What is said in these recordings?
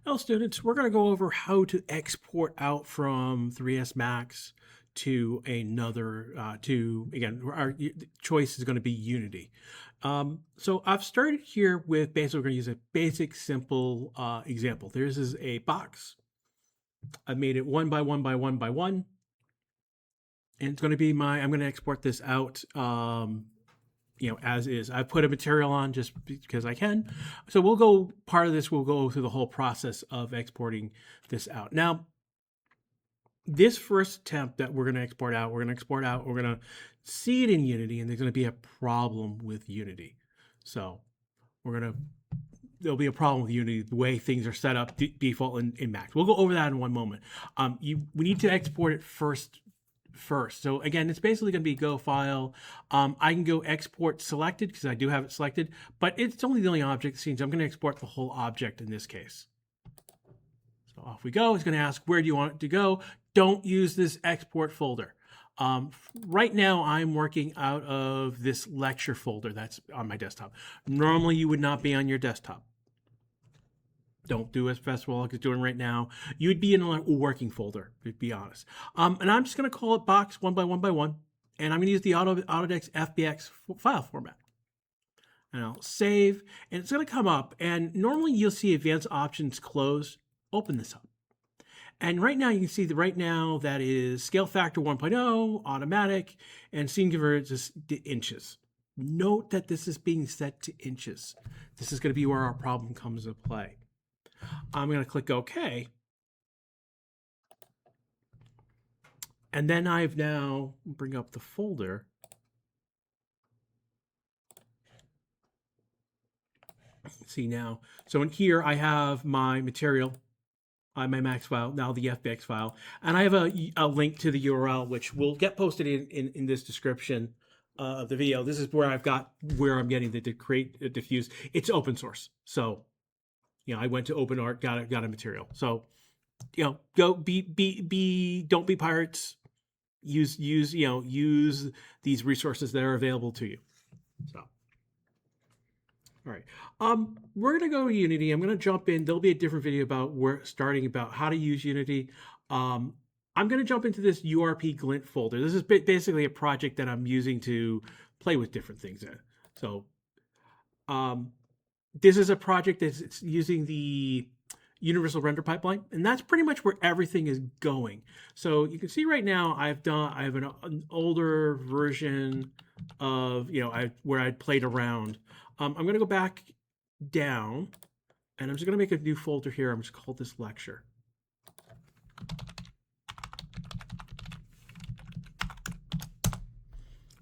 Hello students, we're going to go over how to export out from 3S Max to another, again, our choice is going to be Unity. So I've started here with basically, we're going to use a basic, simple example. This is a box. I've made it 1 by 1 by 1 by 1. And it's going to be I'm going to export this out as is. I put a material on just because I can. So we'll go through the whole process of exporting this out. Now, this first attempt that we're going to export out, we're going to see it in Unity, and there's going to be a problem with Unity. So there'll be a problem with Unity, the way things are set up default in Max. We'll go over that in one moment. We need to export it first. So again, it's basically going to be go file. I can go export selected because I do have it selected, but it's only the only object seen. So I'm going to export the whole object in this case. So off we go. It's going to ask, where do you want it to go? Don't use this export folder. Right now I'm working out of this lecture folder that's on my desktop. Normally you would not be on your desktop. Don't do as Festivalog is doing right now. You'd be in a working folder, to be honest. And I'm just going to call it box 1 by 1 by 1. And I'm going to use the Autodesk FBX file format. And I'll save. And it's going to come up. And normally you'll see advanced options closed. Open this up. And right now you can see that is scale factor 1.0, automatic, and scene converts is to inches. Note that this is being set to inches. This is going to be where our problem comes into play. I'm going to click OK. And then I've now bring up the folder. See now. So in here, I have my material, my Max file, now the FBX file. And I have a link to the URL, which will get posted in this description of the video. This is where I'm getting the create diffuse. It's open source. So I went to OpenArt, got a material. So, go don't be pirates. Use these resources that are available to you. So, all right. We're gonna go to Unity. I'm gonna jump in. There'll be a different video about how to use Unity. I'm gonna jump into this URP glint folder. This is basically a project that I'm using to play with different things in. So, this is a project that's using the universal render pipeline, and that's pretty much where everything is going. So you can see right now I have an older version of where I played around. I'm going to go back down, and I'm just going to make a new folder here. I'm just call this lecture.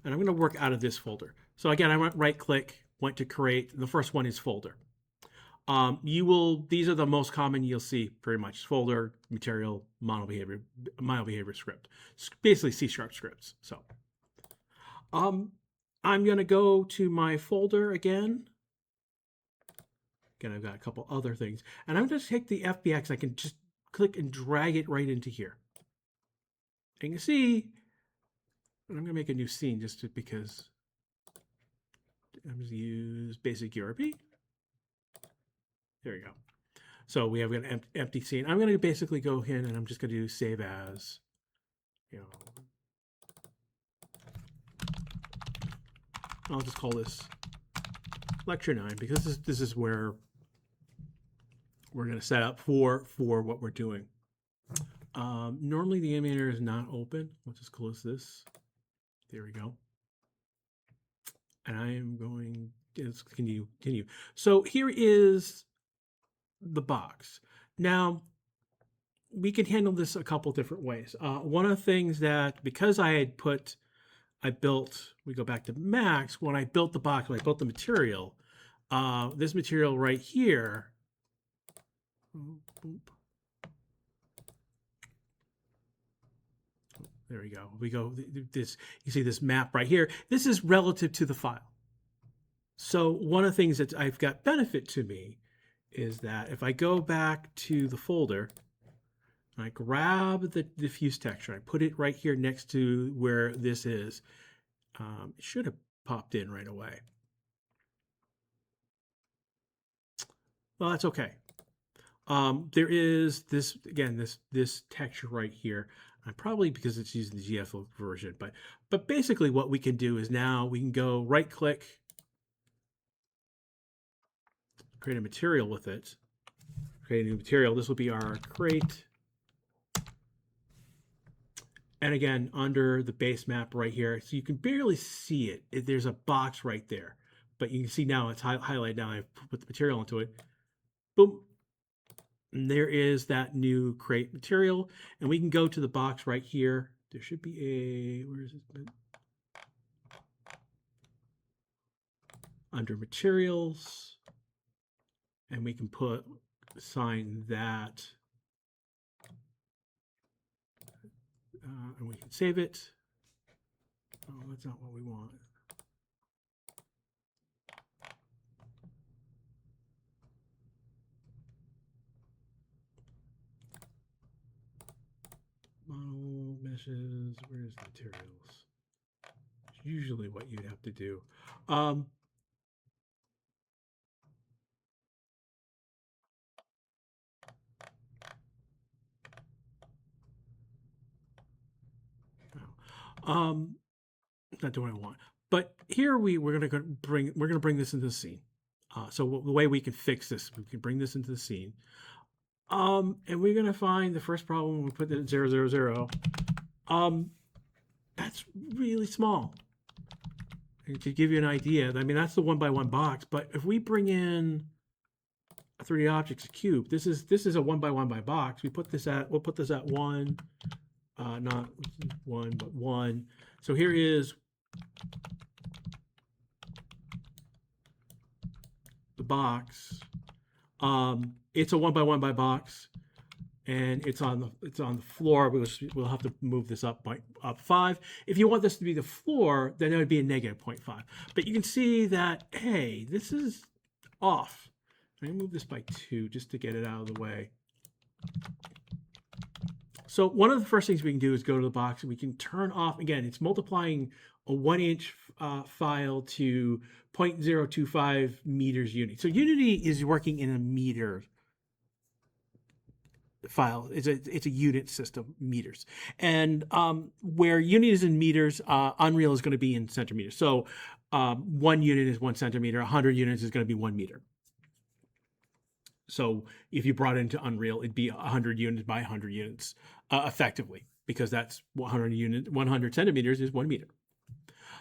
And I'm going to work out of this folder. So again, I went right click, went to create. The first one is folder. These are the most common you'll see pretty much. Folder, material, model behavior script. Basically C# scripts. So I'm going to go to my folder again. Again, I've got a couple other things. And I'm going to take the FBX. I can just click and drag it right into here. And you can see, and I'm going to make a new scene just because I'm going to use basic URP. There we go. So we have an empty scene. I'm going to basically go in and I'm just going to do save as, I'll just call this lecture 9 because this is where we're going to set up for what we're doing. Normally the animator is not open. Let's just close this. There we go. And I am going to continue. So here is the box. Now, we can handle this a couple different ways. One of the things that, because we go back to Max, when I built the box, when I built the material, this material right here, there we go. You see this map right here. This is relative to the file. So one of the things that I've got benefit to me is that if I go back to the folder, and I grab the diffuse texture, I put it right here next to where this is, it should have popped in right away. Well, that's okay. There is this again, this texture right here. Probably because it's using the GF version, but basically what we can do is now we can go right click, create a material with it, create a new material. This will be our create. And again, under the base map right here, so you can barely see it. There's a box right there, but you can see now it's highlighted. Now I've put the material into it. Boom. And there is that new create material. And we can go to the box right here. There should be a, where is it? Under materials. And we can assign that. And we can save it. Oh, that's not what we want. Model meshes, where's the materials? It's usually what you'd have to do. Not doing what I want. But here we're gonna bring this into the scene. So the way we can fix this, we can bring this into the scene. And we're gonna find the first problem. We put it at 0, 0, 0. That's really small. And to give you an idea, I mean that's the 1 by 1 box. But if we bring in a 3D objects cube, this is a 1 by 1 by box. We'll put this at 1, not 1 but 1. So here is the box. It's a 1 by 1 by box, and it's on the floor. We'll have to move this up 5. If you want this to be the floor, then it would be a negative 0.5. But you can see that, hey, this is off. Let me move this by 2 just to get it out of the way. So one of the first things we can do is go to the box and we can turn off, again, it's multiplying a 1-inch file to 0.025 meters unit. So Unity is working in a meter file. It's a unit system, meters. And where Unity is in meters, Unreal is going to be in centimeters. So 1 unit is 1 centimeter, 100 units is going to be 1 meter. So if you brought it into Unreal, it'd be 100 units by 100 units effectively, because that's 100 centimeters is 1 meter.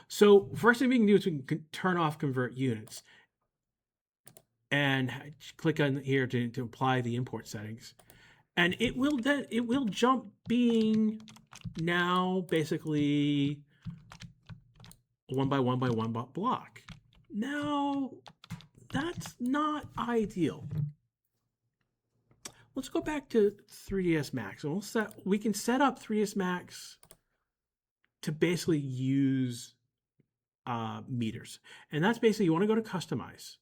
So first thing we can do is we can turn off convert units and click on here to apply the import settings. And it will jump being now basically a 1 by 1 by 1 block. Now that's not ideal. Let's go back to 3ds Max. And we can set up 3ds Max to basically use meters. And that's basically, you want to go to customize.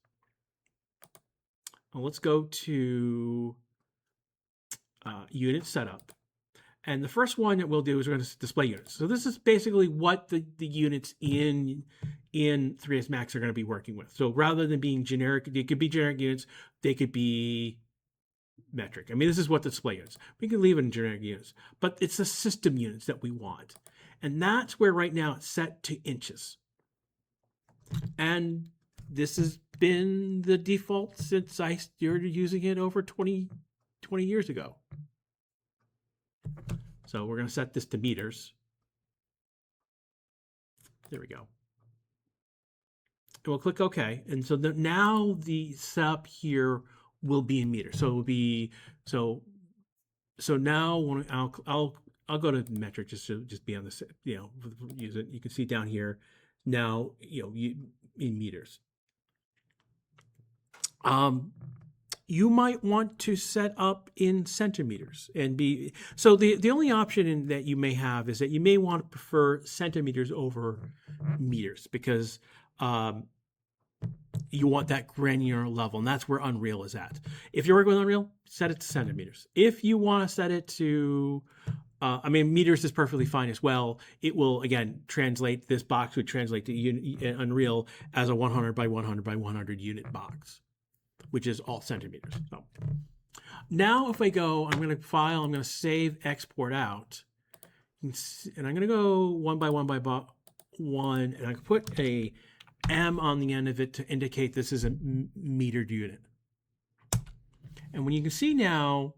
Well, let's go to unit setup. And the first one that we'll do is we're going to display units. So this is basically what the units in 3ds Max are going to be working with. So rather than being generic, they could be generic units, they could be metric. I mean, this is what the display units. We can leave it in generic units, but it's the system units that we want. And that's where right now it's set to inches. And this has been the default since I started using it over 20 years ago. So we're going to set this to meters. There we go. And we'll click OK. And so now the setup here will be in meters. So it will be so now when I'll go to metric just to be on this, use it. You can see down here now, in meters. You might want to set up in centimeters and be, so the only option that you may have is that you may want to prefer centimeters over meters, because you want that granular level, and that's where Unreal is at. If you're working with Unreal, set it to centimeters. If you want to set it to, meters is perfectly fine as well. It will, again, translate, this box would translate to Unreal as a 100 by 100 by 100 unit box, which is all centimeters. So, Now if I go, I'm going to file, I'm going to save, export out, and I'm going to go one by one by one, and I can put a M on the end of it to indicate this is a metered unit. And when you can see now,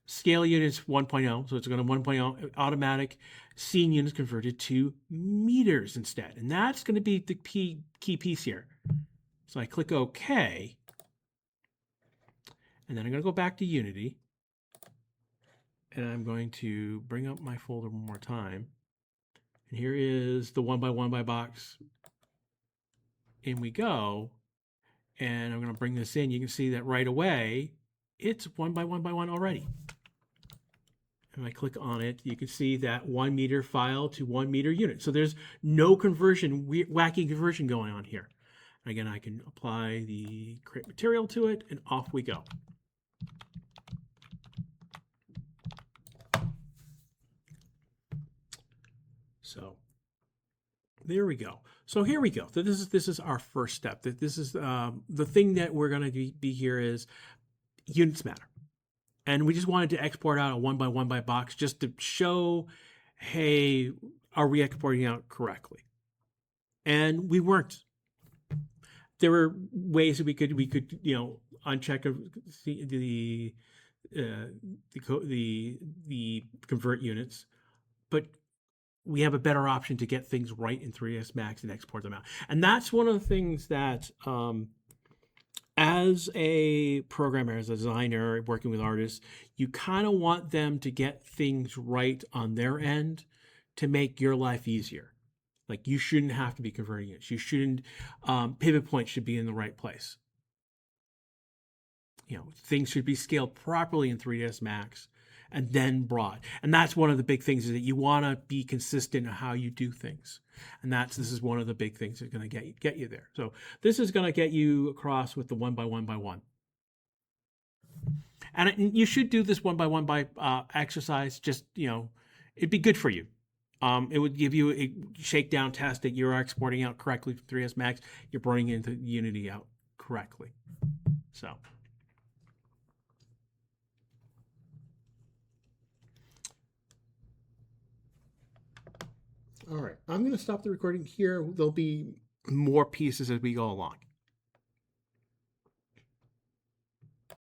scale units 1.0, so it's going to 1.0 automatic, scene units converted to meters instead. And that's going to be the key piece here. So I click OK, and then I'm going to go back to Unity, and I'm going to bring up my folder one more time. And here is the one by box. In we go, and I'm going to bring this in. You can see that right away, it's one by one already. And I click on it, you can see that 1 meter file to 1 meter unit. So there's no conversion, wacky conversion going on here. Again, I can apply the create material to it, and off we go. So there we go. So here we go. So this is our first step. This is the thing that we're going to be here is units matter. And we just wanted to export out a one by box just to show, hey, are we exporting out correctly? And we weren't. There were ways that we could uncheck the convert units, but we have a better option to get things right in 3ds Max and export them out. And that's one of the things that as a programmer, as a designer, working with artists, you kind of want them to get things right on their end to make your life easier. Like you shouldn't have to be converting it. You shouldn't, pivot points should be in the right place. Things should be scaled properly in 3ds Max and then brought. And that's one of the big things is that you want to be consistent in how you do things. And this is one of the big things that's going to get you there. So this is going to get you across with the one by one. And you should do this one by exercise. Just, it'd be good for you. It would give you a shakedown test that you're exporting out correctly from 3ds Max. You're bringing into Unity out correctly. So. All right, I'm going to stop the recording here. There'll be more pieces as we go along.